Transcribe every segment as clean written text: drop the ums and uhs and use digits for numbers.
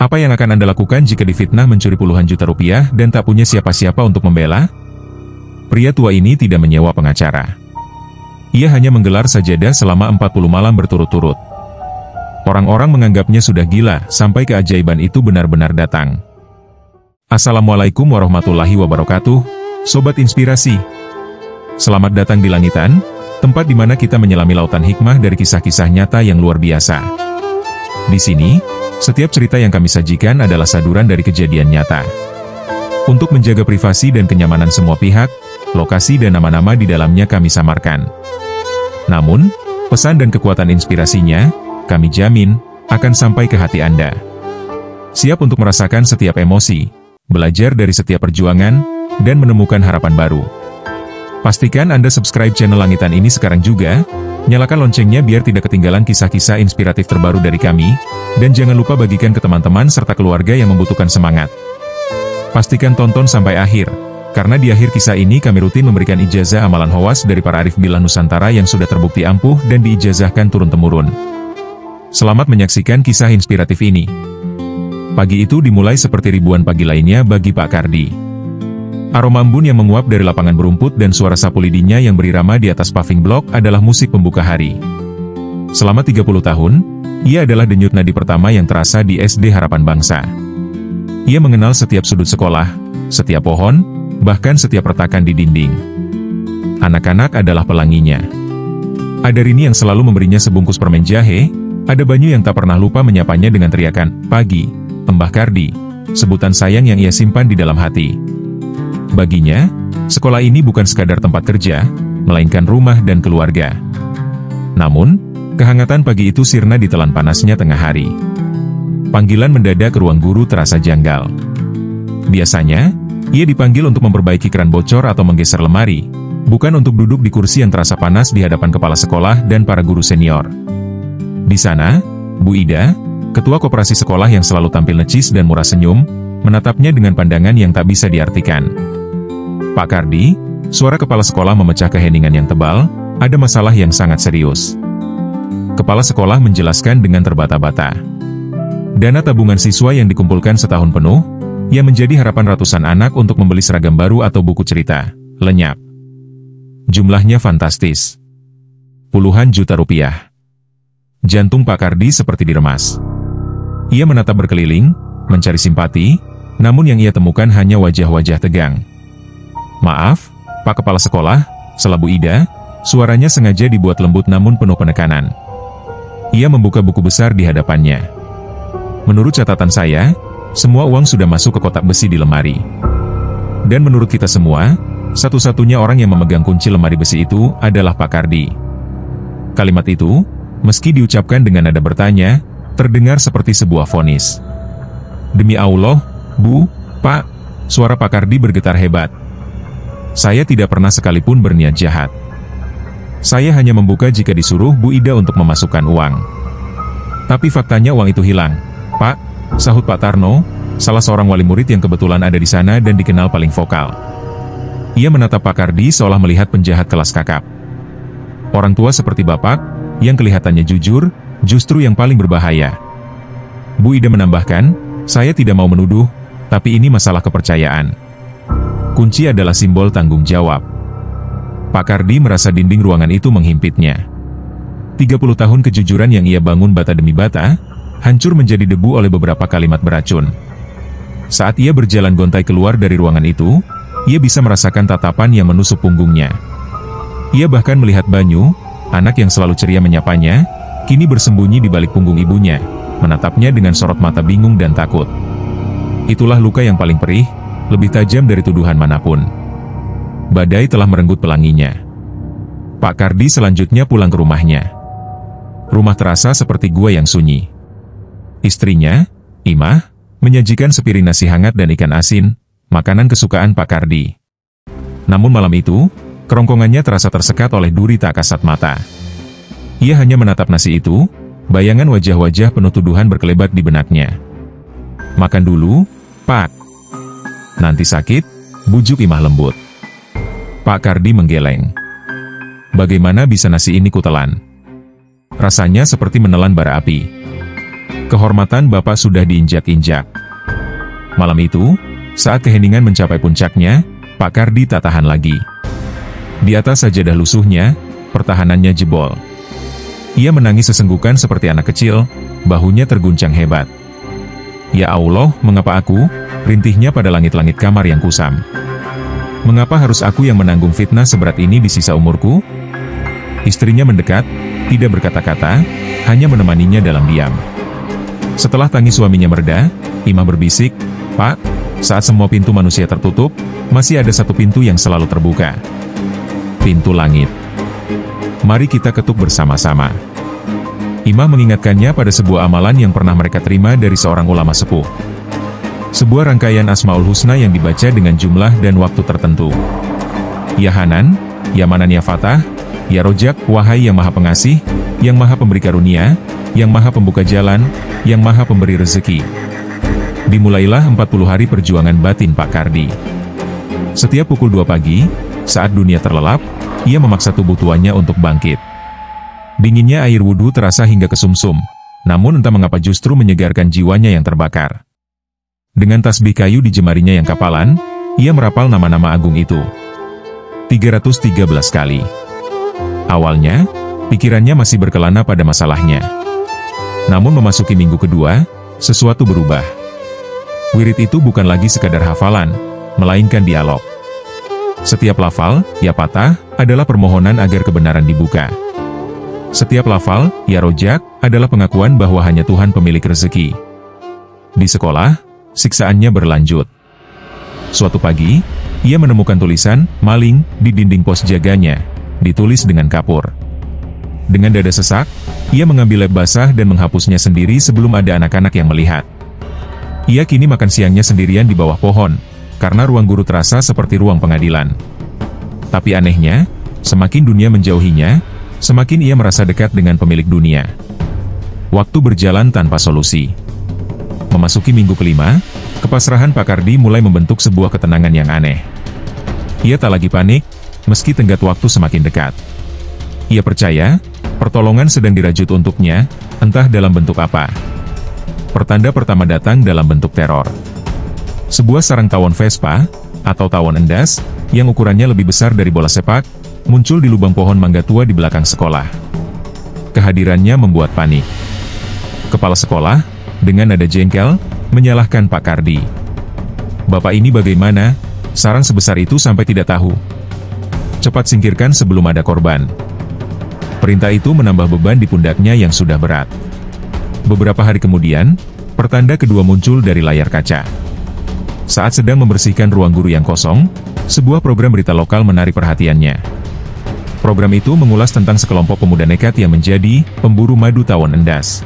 Apa yang akan Anda lakukan jika difitnah mencuri puluhan juta rupiah dan tak punya siapa-siapa untuk membela? Pria tua ini tidak menyewa pengacara. Ia hanya menggelar sajadah selama 40 malam berturut-turut. Orang-orang menganggapnya sudah gila sampai keajaiban itu benar-benar datang. Assalamualaikum warahmatullahi wabarakatuh, Sobat Inspirasi. Selamat datang di Langitan, tempat di mana kita menyelami lautan hikmah dari kisah-kisah nyata yang luar biasa. Di sini, setiap cerita yang kami sajikan adalah saduran dari kejadian nyata. Untuk menjaga privasi dan kenyamanan semua pihak, lokasi dan nama-nama di dalamnya kami samarkan. Namun, pesan dan kekuatan inspirasinya, kami jamin, akan sampai ke hati Anda. Siap untuk merasakan setiap emosi, belajar dari setiap perjuangan, dan menemukan harapan baru. Pastikan Anda subscribe channel Langitan ini sekarang juga, nyalakan loncengnya biar tidak ketinggalan kisah-kisah inspiratif terbaru dari kami, dan jangan lupa bagikan ke teman-teman serta keluarga yang membutuhkan semangat. Pastikan tonton sampai akhir, karena di akhir kisah ini kami rutin memberikan ijazah amalan khawas dari para arif billah Nusantara yang sudah terbukti ampuh dan diijazahkan turun-temurun. Selamat menyaksikan kisah inspiratif ini. Pagi itu dimulai seperti ribuan pagi lainnya bagi Pak Kardi. Aroma embun yang menguap dari lapangan berumput dan suara sapu lidinya yang berirama di atas paving block adalah musik pembuka hari. Selama 30 tahun, ia adalah denyut nadi pertama yang terasa di SD Harapan Bangsa. Ia mengenal setiap sudut sekolah, setiap pohon, bahkan setiap retakan di dinding. Anak-anak adalah pelanginya. Ada Rini yang selalu memberinya sebungkus permen jahe, ada Banyu yang tak pernah lupa menyapanya dengan teriakan, "Pagi, Mbah Kardi," sebutan sayang yang ia simpan di dalam hati. Baginya, sekolah ini bukan sekadar tempat kerja, melainkan rumah dan keluarga. Namun, kehangatan pagi itu sirna ditelan panasnya tengah hari. Panggilan mendadak ke ruang guru terasa janggal. Biasanya, ia dipanggil untuk memperbaiki keran bocor atau menggeser lemari, bukan untuk duduk di kursi yang terasa panas di hadapan kepala sekolah dan para guru senior. Di sana, Bu Ida, ketua koperasi sekolah yang selalu tampil necis dan murah senyum, menatapnya dengan pandangan yang tak bisa diartikan. "Pak Kardi," suara kepala sekolah memecah keheningan yang tebal, "ada masalah yang sangat serius." Kepala sekolah menjelaskan dengan terbata-bata. Dana tabungan siswa yang dikumpulkan setahun penuh, yang menjadi harapan ratusan anak untuk membeli seragam baru atau buku cerita, lenyap. Jumlahnya fantastis. Puluhan juta rupiah. Jantung Pak Kardi seperti diremas. Ia menatap berkeliling, mencari simpati, namun yang ia temukan hanya wajah-wajah tegang. "Maaf, Pak Kepala Sekolah," sela Bu Ida, suaranya sengaja dibuat lembut namun penuh penekanan. Ia membuka buku besar di hadapannya. "Menurut catatan saya, semua uang sudah masuk ke kotak besi di lemari. Dan menurut kita semua, satu-satunya orang yang memegang kunci lemari besi itu adalah Pak Kardi." Kalimat itu, meski diucapkan dengan nada bertanya, terdengar seperti sebuah vonis. "Demi Allah, Bu, Pak," suara Pak Kardi bergetar hebat. "Saya tidak pernah sekalipun berniat jahat. Saya hanya membuka jika disuruh Bu Ida untuk memasukkan uang. Tapi faktanya uang itu hilang, Pak," sahut Pak Tarno, salah seorang wali murid yang kebetulan ada di sana dan dikenal paling vokal. Ia menatap Pak Kardi seolah melihat penjahat kelas kakap. Orang tua seperti Bapak, yang kelihatannya jujur, justru yang paling berbahaya. Bu Ida menambahkan, "Saya tidak mau menuduh, tapi ini masalah kepercayaan. Kunci adalah simbol tanggung jawab." Pak Kardi merasa dinding ruangan itu menghimpitnya. 30 tahun kejujuran yang ia bangun bata demi bata, hancur menjadi debu oleh beberapa kalimat beracun. Saat ia berjalan gontai keluar dari ruangan itu, ia bisa merasakan tatapan yang menusuk punggungnya. Ia bahkan melihat Banyu, anak yang selalu ceria menyapanya, kini bersembunyi di balik punggung ibunya, menatapnya dengan sorot mata bingung dan takut. Itulah luka yang paling perih, lebih tajam dari tuduhan manapun. Badai telah merenggut pelanginya. Pak Kardi selanjutnya pulang ke rumahnya. Rumah terasa seperti gua yang sunyi. Istrinya, Imah, menyajikan sepiring nasi hangat dan ikan asin, makanan kesukaan Pak Kardi. Namun malam itu, kerongkongannya terasa tersekat oleh duri tak kasat mata. Ia hanya menatap nasi itu, bayangan wajah-wajah penuh tuduhan berkelebat di benaknya. "Makan dulu, Pak. Nanti sakit," bujuk Imah lembut. Pak Kardi menggeleng. Bagaimana bisa nasi ini kutelan? Rasanya seperti menelan bara api. kehormatan Bapak sudah diinjak-injak. Malam itu, saat keheningan mencapai puncaknya, Pak Kardi tak tahan lagi. Di atas sajadah lusuhnya, pertahanannya jebol. Ia menangis sesenggukan seperti anak kecil, bahunya terguncang hebat. Ya Allah, mengapa aku? Rintihnya pada langit-langit kamar yang kusam. Mengapa harus aku yang menanggung fitnah seberat ini di sisa umurku? Istrinya mendekat, tidak berkata-kata, hanya menemaninya dalam diam. Setelah tangis suaminya mereda, Imah berbisik, "Pak, saat semua pintu manusia tertutup, masih ada satu pintu yang selalu terbuka. Pintu langit. Mari kita ketuk bersama-sama." Imah mengingatkannya pada sebuah amalan yang pernah mereka terima dari seorang ulama sepuh. Sebuah rangkaian Asmaul Husna yang dibaca dengan jumlah dan waktu tertentu. Ya Hanan, Ya Manan Ya Fatah, Ya Rojak, wahai yang maha pengasih, yang maha pemberi karunia, yang maha pembuka jalan, yang maha pemberi rezeki. Dimulailah 40 hari perjuangan batin Pak Kardi. Setiap pukul 2 pagi, saat dunia terlelap, ia memaksa tubuh tuanya untuk bangkit. Dinginnya air wudhu terasa hingga ke sumsum, namun entah mengapa justru menyegarkan jiwanya yang terbakar. Dengan tasbih kayu di jemarinya yang kapalan, ia merapal nama-nama agung itu. 313 kali. Awalnya, pikirannya masih berkelana pada masalahnya. Namun memasuki minggu kedua, sesuatu berubah. Wirid itu bukan lagi sekadar hafalan, melainkan dialog. Setiap lafal, ya patah, adalah permohonan agar kebenaran dibuka. Setiap lafal, ya rojak, adalah pengakuan bahwa hanya Tuhan pemilik rezeki. Di sekolah, siksaannya berlanjut. Suatu pagi, ia menemukan tulisan, maling, di dinding pos jaganya, ditulis dengan kapur. Dengan dada sesak, ia mengambil lem basah dan menghapusnya sendiri sebelum ada anak-anak yang melihat. Ia kini makan siangnya sendirian di bawah pohon, karena ruang guru terasa seperti ruang pengadilan. Tapi anehnya, semakin dunia menjauhinya, semakin ia merasa dekat dengan pemilik dunia. Waktu berjalan tanpa solusi. Memasuki minggu kelima, kepasrahan Pak Kardi mulai membentuk sebuah ketenangan yang aneh. Ia tak lagi panik, meski tenggat waktu semakin dekat. Ia percaya, pertolongan sedang dirajut untuknya, entah dalam bentuk apa. Pertanda pertama datang dalam bentuk teror. Sebuah sarang tawon Vespa, atau tawon endas, yang ukurannya lebih besar dari bola sepak, muncul di lubang pohon mangga tua di belakang sekolah. Kehadirannya membuat panik. Kepala sekolah, dengan nada jengkel, menyalahkan Pak Kardi. "Bapak ini bagaimana? Sarang sebesar itu sampai tidak tahu. Cepat singkirkan sebelum ada korban." Perintah itu menambah beban di pundaknya yang sudah berat. Beberapa hari kemudian, pertanda kedua muncul dari layar kaca. Saat sedang membersihkan ruang guru yang kosong, sebuah program berita lokal menarik perhatiannya. Program itu mengulas tentang sekelompok pemuda nekat yang menjadi pemburu madu tawon endas.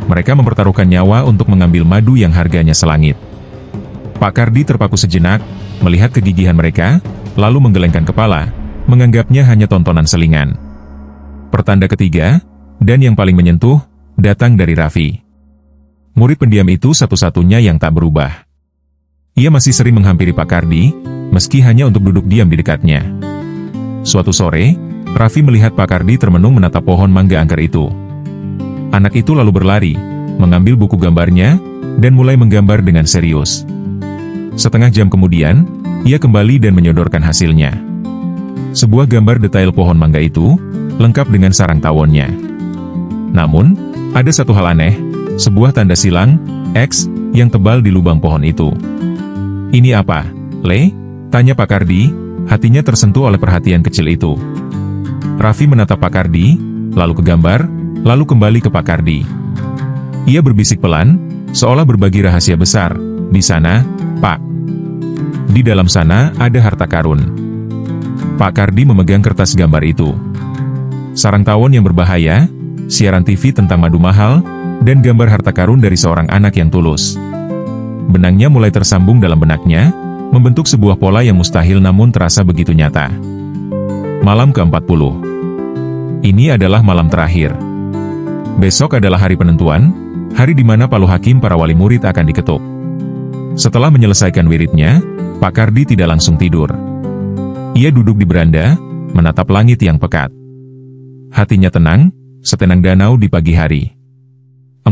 Mereka mempertaruhkan nyawa untuk mengambil madu yang harganya selangit. Pak Kardi terpaku sejenak, melihat kegigihan mereka, lalu menggelengkan kepala, menganggapnya hanya tontonan selingan. Pertanda ketiga, dan yang paling menyentuh, datang dari Raffi. Murid pendiam itu satu-satunya yang tak berubah. Ia masih sering menghampiri Pak Kardi, meski hanya untuk duduk diam di dekatnya. Suatu sore, Raffi melihat Pak Kardi termenung menatap pohon mangga angker itu. Anak itu lalu berlari, mengambil buku gambarnya, dan mulai menggambar dengan serius. Setengah jam kemudian, ia kembali dan menyodorkan hasilnya. Sebuah gambar detail pohon mangga itu, lengkap dengan sarang tawonnya. Namun, ada satu hal aneh, sebuah tanda silang, X, yang tebal di lubang pohon itu. "Ini apa, Le?" tanya Pak Kardi, hatinya tersentuh oleh perhatian kecil itu. Raffi menatap Pak Kardi, lalu ke gambar, lalu kembali ke Pak Kardi. Ia berbisik pelan, seolah berbagi rahasia besar. "Di sana, Pak. Di dalam sana ada harta karun." Pak Kardi memegang kertas gambar itu. Sarang tawon yang berbahaya, siaran TV tentang madu mahal, dan gambar harta karun dari seorang anak yang tulus. Benangnya mulai tersambung dalam benaknya, membentuk sebuah pola yang mustahil namun terasa begitu nyata. Malam ke-40. Ini adalah malam terakhir. Besok adalah hari penentuan, hari di mana palu hakim para wali murid akan diketuk. Setelah menyelesaikan wiridnya, Pak Kardi tidak langsung tidur. Ia duduk di beranda, menatap langit yang pekat. Hatinya tenang, setenang danau di pagi hari.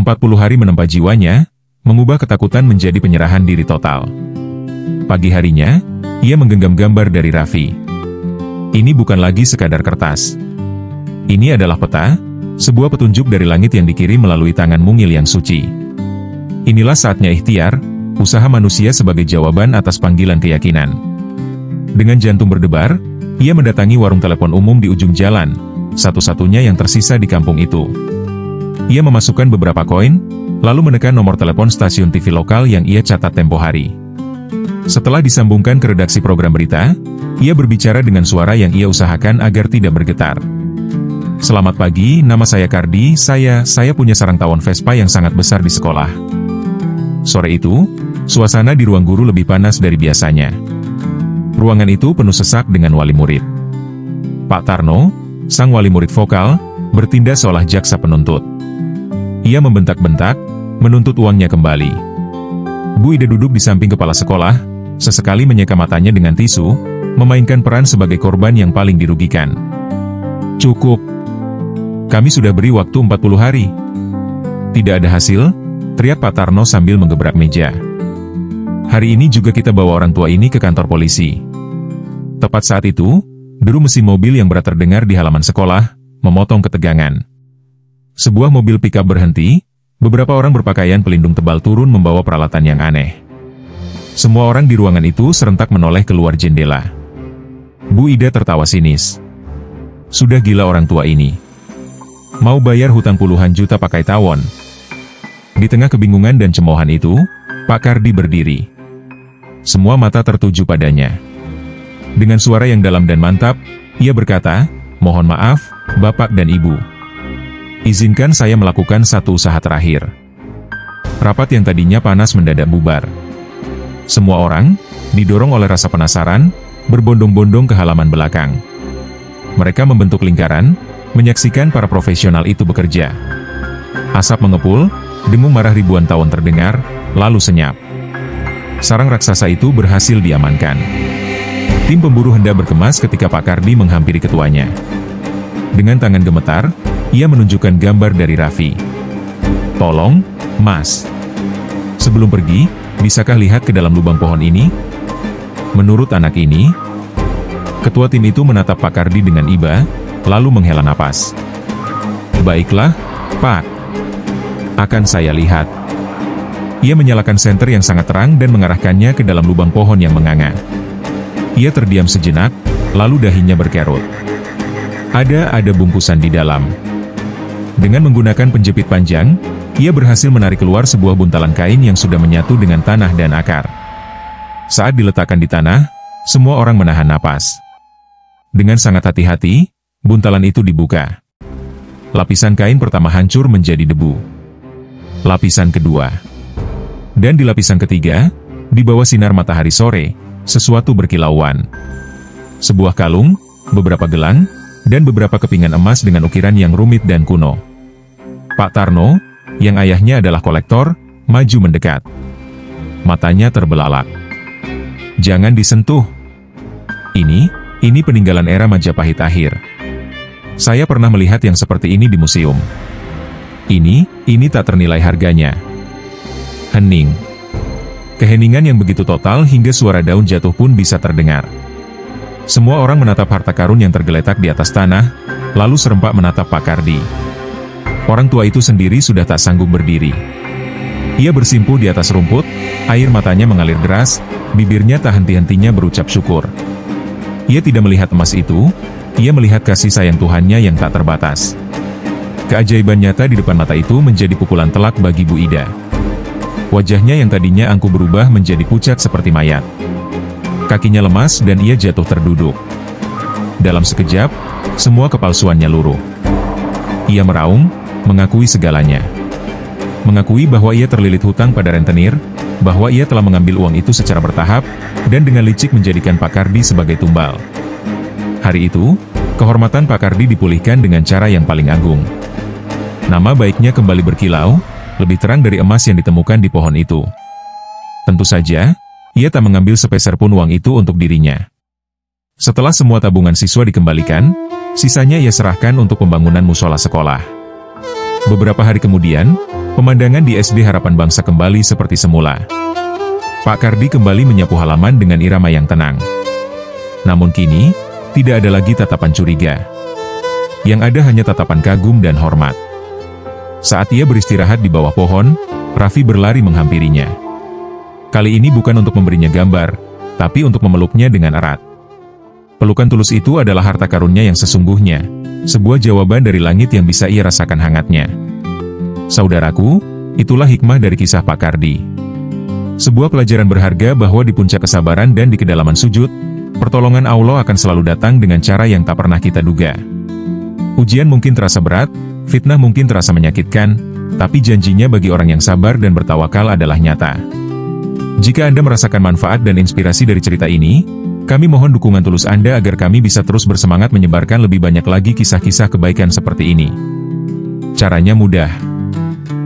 40 hari menempa jiwanya, mengubah ketakutan menjadi penyerahan diri total. Pagi harinya, ia menggenggam gambar dari Raffi. Ini bukan lagi sekadar kertas. Ini adalah peta, sebuah petunjuk dari langit yang dikirim melalui tangan mungil yang suci. Inilah saatnya ikhtiar, usaha manusia sebagai jawaban atas panggilan keyakinan. Dengan jantung berdebar, ia mendatangi warung telepon umum di ujung jalan, satu-satunya yang tersisa di kampung itu. Ia memasukkan beberapa koin, lalu menekan nomor telepon stasiun TV lokal yang ia catat tempo hari. Setelah disambungkan ke redaksi program berita, ia berbicara dengan suara yang ia usahakan agar tidak bergetar. Selamat pagi, nama saya Kardi, saya punya sarang tawon Vespa yang sangat besar di sekolah. Sore itu, suasana di ruang guru lebih panas dari biasanya. Ruangan itu penuh sesak dengan wali murid. Pak Tarno, sang wali murid vokal, bertindak seolah jaksa penuntut. Ia membentak-bentak, menuntut uangnya kembali. Bu Ida duduk di samping kepala sekolah, sesekali menyeka matanya dengan tisu, memainkan peran sebagai korban yang paling dirugikan. Cukup. Kami sudah beri waktu 40 hari. Tidak ada hasil, teriak Pak Tarno sambil menggebrak meja. Hari ini juga kita bawa orang tua ini ke kantor polisi. Tepat saat itu, deru mesin mobil yang berat terdengar di halaman sekolah, memotong ketegangan. Sebuah mobil pickup berhenti, beberapa orang berpakaian pelindung tebal turun membawa peralatan yang aneh. Semua orang di ruangan itu serentak menoleh keluar jendela. Bu Ida tertawa sinis. Sudah gila orang tua ini. Mau bayar hutang puluhan juta pakai tawon. Di tengah kebingungan dan cemoohan itu, Pak Kardi berdiri. Semua mata tertuju padanya. Dengan suara yang dalam dan mantap, ia berkata, mohon maaf, Bapak dan Ibu. Izinkan saya melakukan satu usaha terakhir. Rapat yang tadinya panas mendadak bubar. Semua orang, didorong oleh rasa penasaran, berbondong-bondong ke halaman belakang. Mereka membentuk lingkaran, menyaksikan para profesional itu bekerja. Asap mengepul, dengung marah ribuan tawon terdengar, lalu senyap. Sarang raksasa itu berhasil diamankan. Tim pemburu hendak berkemas ketika Pak Kardi menghampiri ketuanya. Dengan tangan gemetar, ia menunjukkan gambar dari Raffi. Tolong, Mas. Sebelum pergi, bisakah lihat ke dalam lubang pohon ini? Menurut anak ini, ketua tim itu menatap Pak Kardi dengan iba, lalu menghela napas. Baiklah, Pak. Akan saya lihat. Ia menyalakan senter yang sangat terang dan mengarahkannya ke dalam lubang pohon yang menganga. Ia terdiam sejenak, lalu dahinya berkerut. Ada bungkusan di dalam. Dengan menggunakan penjepit panjang, ia berhasil menarik keluar sebuah buntalan kain yang sudah menyatu dengan tanah dan akar. Saat diletakkan di tanah, semua orang menahan napas. Dengan sangat hati-hati, buntalan itu dibuka. Lapisan kain pertama hancur menjadi debu. Lapisan kedua. Dan di lapisan ketiga, di bawah sinar matahari sore, sesuatu berkilauan. Sebuah kalung, beberapa gelang, dan beberapa kepingan emas dengan ukiran yang rumit dan kuno. Pak Tarno, yang ayahnya adalah kolektor, maju mendekat. Matanya terbelalak. Jangan disentuh. Ini peninggalan era Majapahit akhir. Saya pernah melihat yang seperti ini di museum. Ini tak ternilai harganya. Hening. Keheningan yang begitu total hingga suara daun jatuh pun bisa terdengar. Semua orang menatap harta karun yang tergeletak di atas tanah, lalu serempak menatap Pak Kardi. Orang tua itu sendiri sudah tak sanggup berdiri. Ia bersimpuh di atas rumput, air matanya mengalir deras, bibirnya tak henti-hentinya berucap syukur. Ia tidak melihat emas itu, ia melihat kasih sayang Tuhannya yang tak terbatas. Keajaiban nyata di depan mata itu menjadi pukulan telak bagi Bu Ida. Wajahnya yang tadinya angkuh berubah menjadi pucat seperti mayat. Kakinya lemas dan ia jatuh terduduk. Dalam sekejap, semua kepalsuannya luruh. Ia meraung, mengakui segalanya. Mengakui bahwa ia terlilit hutang pada rentenir, bahwa ia telah mengambil uang itu secara bertahap, dan dengan licik menjadikan Pak Kardi sebagai tumbal. Hari itu, kehormatan Pak Kardi dipulihkan dengan cara yang paling agung. Nama baiknya kembali berkilau, lebih terang dari emas yang ditemukan di pohon itu. Tentu saja, ia tak mengambil sepeser pun uang itu untuk dirinya. Setelah semua tabungan siswa dikembalikan, sisanya ia serahkan untuk pembangunan musola sekolah. Beberapa hari kemudian, Pemandangan di SD Harapan Bangsa kembali seperti semula. Pak Kardi kembali menyapu halaman dengan irama yang tenang. Namun kini, tidak ada lagi tatapan curiga. Yang ada hanya tatapan kagum dan hormat. Saat ia beristirahat di bawah pohon, Raffi berlari menghampirinya. Kali ini bukan untuk memberinya gambar, tapi untuk memeluknya dengan erat. Pelukan tulus itu adalah harta karunnya yang sesungguhnya, sebuah jawaban dari langit yang bisa ia rasakan hangatnya. Saudaraku, itulah hikmah dari kisah Pak Kardi. Sebuah pelajaran berharga bahwa di puncak kesabaran dan di kedalaman sujud, pertolongan Allah akan selalu datang dengan cara yang tak pernah kita duga. Ujian mungkin terasa berat, fitnah mungkin terasa menyakitkan, tapi janjinya bagi orang yang sabar dan bertawakal adalah nyata. Jika Anda merasakan manfaat dan inspirasi dari cerita ini, kami mohon dukungan tulus Anda agar kami bisa terus bersemangat menyebarkan lebih banyak lagi kisah-kisah kebaikan seperti ini. Caranya mudah.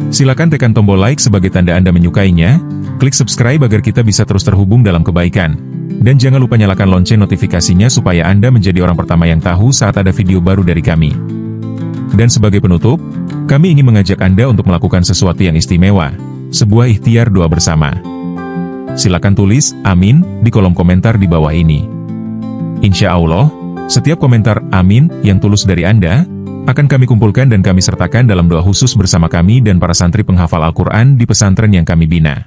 Silakan tekan tombol like sebagai tanda Anda menyukainya, klik subscribe agar kita bisa terus terhubung dalam kebaikan, dan jangan lupa nyalakan lonceng notifikasinya supaya Anda menjadi orang pertama yang tahu saat ada video baru dari kami. Dan sebagai penutup, kami ingin mengajak Anda untuk melakukan sesuatu yang istimewa, sebuah ikhtiar doa bersama. Silakan tulis, amin, di kolom komentar di bawah ini. Insya Allah, setiap komentar amin yang tulus dari Anda, akan kami kumpulkan dan kami sertakan dalam doa khusus bersama kami dan para santri penghafal Al-Quran di pesantren yang kami bina.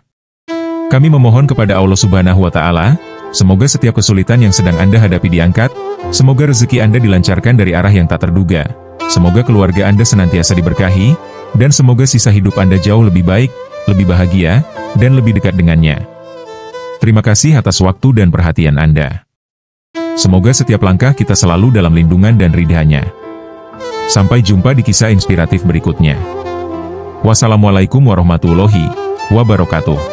Kami memohon kepada Allah Subhanahu wa Ta'ala, semoga setiap kesulitan yang sedang Anda hadapi diangkat, semoga rezeki Anda dilancarkan dari arah yang tak terduga, semoga keluarga Anda senantiasa diberkahi, dan semoga sisa hidup Anda jauh lebih baik, lebih bahagia, dan lebih dekat dengannya. Terima kasih atas waktu dan perhatian Anda. Semoga setiap langkah kita selalu dalam lindungan dan ridhanya. Sampai jumpa di kisah inspiratif berikutnya. Wassalamualaikum warahmatullahi wabarakatuh.